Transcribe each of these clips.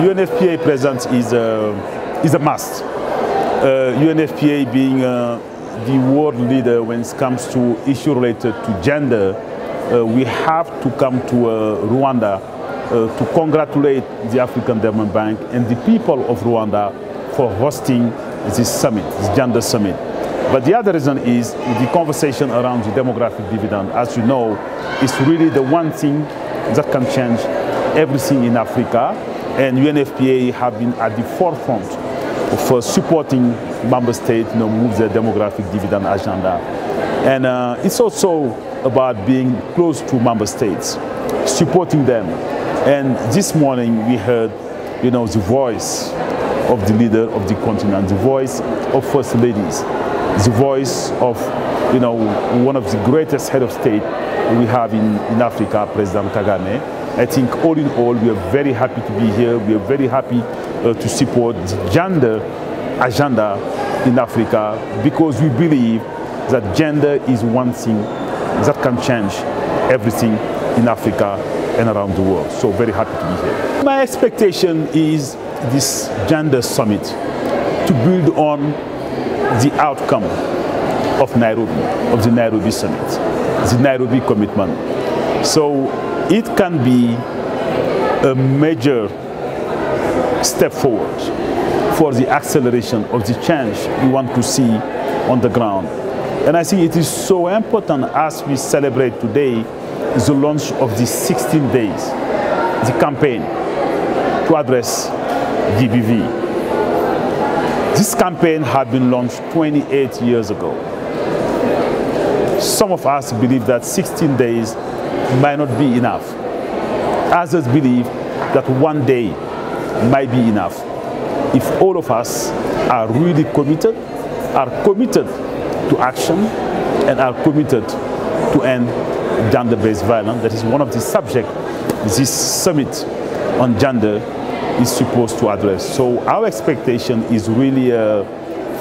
UNFPA presence is a must. UNFPA being the world leader when it comes to issues related to gender, we have to come to Rwanda to congratulate the African Development Bank and the people of Rwanda for hosting this summit, this gender summit. But the other reason is the conversation around the demographic dividend. As you know, it's really the one thing that can change everything in Africa, and UNFPA have been at the forefront of supporting member states, move the demographic dividend agenda. And it's also about being close to member states, supporting them. And this morning we heard, the voice of the leader of the continent, the voice of first ladies, the voice of, one of the greatest head of state we have in Africa, President Kagame. I think all in all, we are very happy to be here. We are very happy to support the gender agenda in Africa, because we believe that gender is one thing that can change everything in Africa and around the world. So very happy to be here. My expectation is this gender summit to build on the outcome of Nairobi, of the Nairobi summit, the Nairobi commitment. So it can be a major step forward for the acceleration of the change we want to see on the ground. And I think it is so important as we celebrate today the launch of the 16 days, the campaign to address GBV. This campaign had been launched 28 years ago. Some of us believe that 16 days might not be enough. Others believe that one day might be enough. If all of us are really committed to action, and are committed to end gender-based violence. That is one of the subjects this summit on gender is supposed to address. So our expectation is really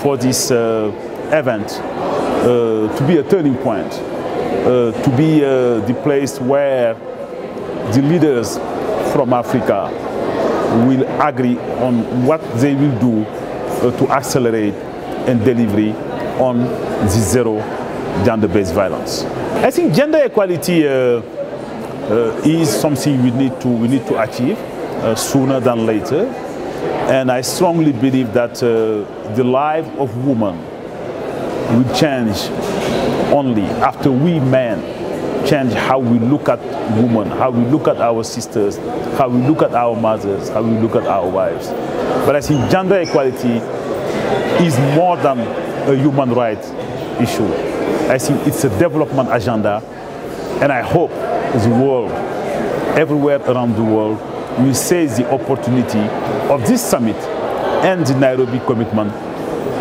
for this event to be a turning point, to be the place where the leaders from Africa will agree on what they will do to accelerate and deliver on the zero gender-based violence. I think gender equality is something we need to achieve sooner than later, and I strongly believe that the life of women will change only after we men change how we look at women, how we look at our sisters, how we look at our mothers, how we look at our wives. But I think gender equality is more than a human rights issue. I think it's a development agenda, and I hope the world, everywhere around the world, will seize the opportunity of this summit and the Nairobi commitment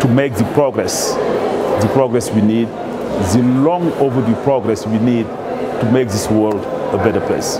to make the progress we need, the long overdue progress we need to make this world a better place.